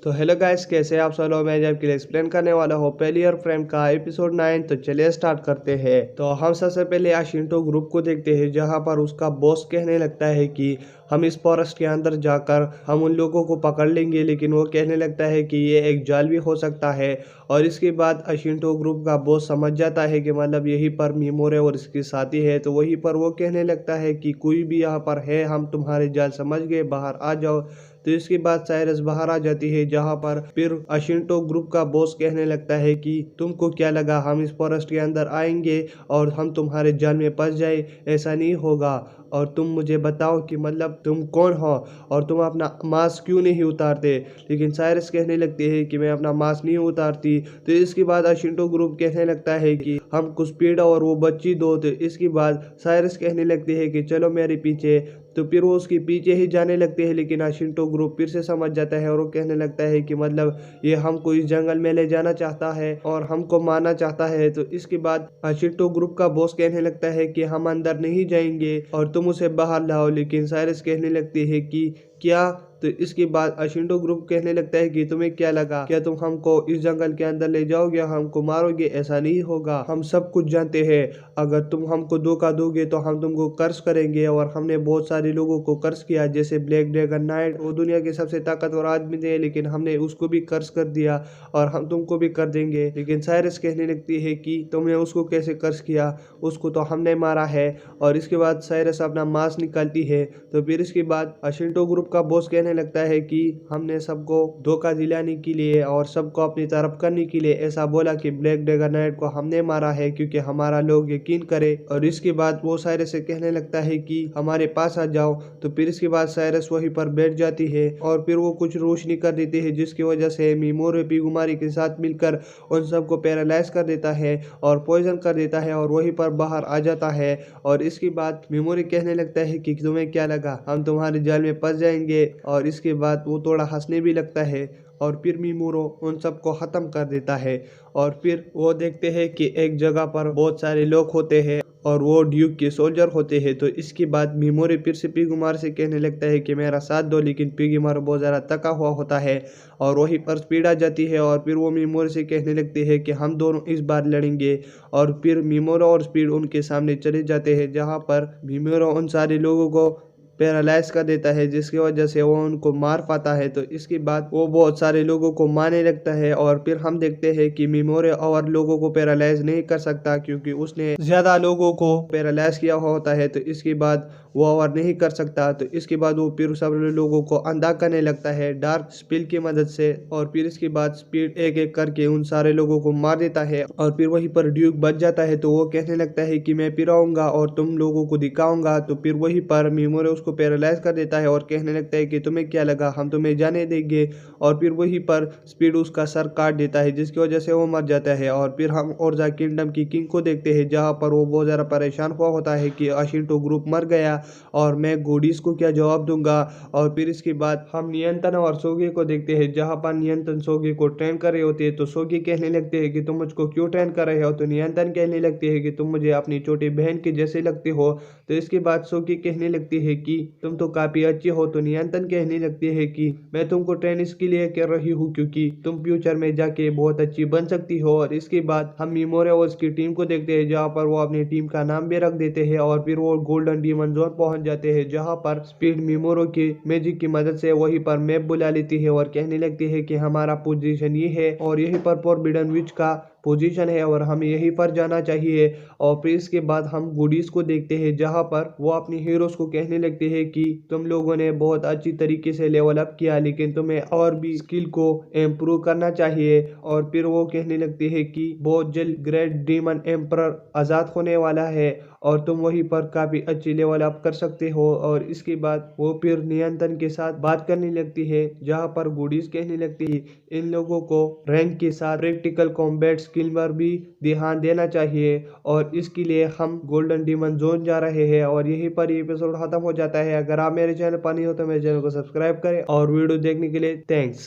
तो hello guys, कैसे आप सब लोग। मैं जब के लिए एक्सप्लेन करने वाला हूँ पहली और फ्रेम का एपिसोड 9। तो चलिए स्टार्ट करते हैं। तो हम सबसे पहले आशिंटो ग्रुप को देखते हैं, जहाँ पर उसका बॉस कहने लगता है कि हम इस फॉरेस्ट के अंदर जाकर हम उन लोगों को पकड़ लेंगे, लेकिन वो कहने लगता है कि ये एक जाल भी हो सकता है। और इसके बाद आशिंटो ग्रुप का बॉस समझ जाता है कि मतलब यहीं पर मीमोरे और इसकी साथी है। तो वहीं पर वो कहने लगता है कि कोई भी यहाँ पर है, हम तुम्हारे जाल समझ गए, बाहर आ जाओ। तो इसके बाद साइरस बाहर आ जाती है, जहां पर फिर अशिंटो ग्रुप का बॉस कहने लगता है कि तुमको क्या लगा हम इस फॉरेस्ट के अंदर आएंगे और हम तुम्हारे जाल में फंस जाए? ऐसा नहीं होगा। और तुम मुझे बताओ कि मतलब तुम कौन हो और तुम अपना मास्क क्यों नहीं उतारते? लेकिन साइरस कहने लगती है कि मैं अपना मास्क नहीं उतारती। तो इसके बाद अशिंटो ग्रुप कहने लगता है कि हमको स्पीड और वो बच्ची दो। तो इसके बाद साइरस कहने लगती है कि चलो मेरे पीछे। तो फिर वो उसके पीछे ही जाने लगते हैं, लेकिन आशिंटो ग्रुप फिर से समझ जाता है और वो कहने लगता है कि मतलब ये हमको इस जंगल में ले जाना चाहता है और हमको मारना चाहता है। तो इसके बाद आशिंटो ग्रुप का बॉस कहने लगता है कि हम अंदर नहीं जाएंगे और तुम उसे बाहर लाओ। लेकिन साइरस कहने लगती है कि क्या? तो इसके बाद अशिंटो ग्रुप कहने लगता है कि तुम्हें क्या लगा, क्या तुम हमको इस जंगल के अंदर ले जाओगे, हमको मारोगे? ऐसा नहीं होगा, हम सब कुछ जानते हैं। अगर तुम हमको धोखा दोगे तो हम तुमको कर्ज करेंगे। और हमने बहुत सारे लोगों को कर्ज किया, जैसे ब्लैक ड्रैगन नाइट, वो दुनिया के सबसे ताकतवर आदमी थे, लेकिन हमने उसको भी कर्ज कर दिया और हम तुमको भी कर देंगे। लेकिन साइरस कहने लगती है कि तुमने उसको कैसे कर्ज किया, उसको तो हमने मारा है। और इसके बाद साइरस अपना मास्क निकालती है। तो फिर इसके बाद अशिंटो ग्रुप का बॉस कहने लगता है कि हमने सबको धोखा दिलाने के लिए और सबको अपनी तरफ करने के लिए ऐसा बोला कि ब्लैक ड्रैगन नाइट को हमने मारा है, क्योंकि हमारा लोग यकीन करे। और इसके बाद वो साइरस से कहने लगता है कि हमारे पास आ जाओ। तो फिर इसके बाद साइरस वहीं पर बैठ जाती है और फिर वो कुछ रोशनी कर देती है, जिसकी वजह से मीमोरे पिगुमारी के साथ मिलकर उन सबको पैरालाइज कर देता है और पॉइजन कर देता है और वहीं पर बाहर आ जाता है। और इसके बाद मेमोरी कहने लगता है कि तुम्हें क्या लगा हम तुम्हारे जाल में फंस जाएंगे? और इसके बाद वो थोड़ा हंसने भी लगता है और फिर मीमोरो उन सबको खत्म कर देता है। और फिर वो देखते हैं कि एक जगह पर बहुत सारे लोग होते हैं और वो ड्यूक के सोल्जर होते हैं। तो इसके बाद मीमोरी फिर से पिगुमार से कहने लगता है कि मेरा साथ दो, लेकिन पिगुमार बहुत ज़्यादा थका हुआ होता है और वहीं पर स्पीड आ जाती है। और फिर वो मीमोरी से कहने लगते हैं कि हम दोनों इस बार लड़ेंगे। और फिर मीमोरो और स्पीड उनके सामने चले जाते हैं, जहाँ पर मीमोरो उन सारे लोगों को पैरालाइज कर देता है, जिसकी वजह से वो उनको मार पाता है। तो इसके बाद वो बहुत सारे लोगों को मारने लगता है और फिर हम देखते हैं कि मिमोरे और लोगों को पैरालाइज नहीं कर सकता, क्योंकि उसने ज्यादा लोगों को पैरालाइज किया हुआ होता है। तो इसके बाद वो और नहीं कर सकता। तो इसके बाद वो फिर सब लोगों को अंधा करने लगता है डार्क स्पिल की मदद से। और फिर इसके बाद स्पीड एक एक करके उन सारे लोगों को मार देता है और फिर वहीं पर ड्यूक बच जाता है। तो वो कहने लगता है कि मैं फिर आऊंगा और तुम लोगों को दिखाऊंगा। तो फिर वहीं पर मिमोरे उसको पैरालाइज कर देता है और कहने लगता है कि तुम्हें क्या लगा हम तुम्हें जाने देंगे? और फिर वहीं पर स्पीड उसका सर काट देता है, जिसकी वजह से वो मर जाता है। और फिर हम ओरजा किंगडम की किंग को देखते हैं, जहाँ पर वो बहुत ज़्यादा परेशान हुआ होता है कि अशिंटो ग्रुप मर गया और मैं गोडीज को क्या जवाब दूंगा। और फिर इसके बाद हम नियंत्रण और सोगी को देखते हैं, जहाँ पर नियंत्रण सोगी को ट्रेन कर रहे होते हैं। तो सोगी कहने लगते हैं कि तुम मुझको क्यों ट्रेन कर रहे हो? तो नियंत्रण कहने लगती है कि तुम मुझे अपनी छोटी बहन के जैसे लगते हो। तो इसके बाद सोगी कहने लगती है कि तुम तो काफी अच्छे हो। तो नियंत्रण कहने लगती है कि मैं तुमको ट्रेन इसके लिए कर रही हूँ क्योंकि तुम फ्यूचर में जाके बहुत अच्छी बन सकती हो। और इसके बाद हम मिमोरे और उसकी टीम को देखते हैं, जहाँ पर वो अपनी टीम का नाम भी रख देते हैं और फिर वो गोल्डन डीमन जोन पहुंच जाते हैं, जहाँ पर स्पीड मिमोरो की मैजिक की मदद से वहीं पर मैप बुला लेती है और कहने लगती है कि हमारा पोजीशन ये है और यहीं पर फॉरबिडन विच का पोजीशन है और हमें यहीं पर जाना चाहिए। और फिर इसके बाद हम गुडीज को देखते हैं, जहाँ पर वो अपनी हीरोज को कहने लगते हैं कि तुम लोगों ने बहुत अच्छी तरीके से लेवल अप किया, लेकिन तुम्हें और भी स्किल को इम्प्रूव करना चाहिए। और फिर वो कहने लगते हैं कि बहुत जल्द ग्रेट डीमन एम्परर आज़ाद होने वाला है और तुम वहीं पर काफी अच्छी लेवल अप कर सकते हो। और इसके बाद वो फिर नियंत्रण के साथ बात करने लगती है, जहाँ पर गुडीज कहने लगती है इन लोगों को रैंक के साथ प्रैक्टिकल कॉम्बैट स्किल पर भी ध्यान देना चाहिए और इसके लिए हम गोल्डन डीमन जोन जा रहे हैं। और यहीं पर ये एपिसोड खत्म हो जाता है। अगर आप मेरे चैनल पर नहीं हो तो मेरे चैनल को सब्सक्राइब करें और वीडियो देखने के लिए थैंक्स।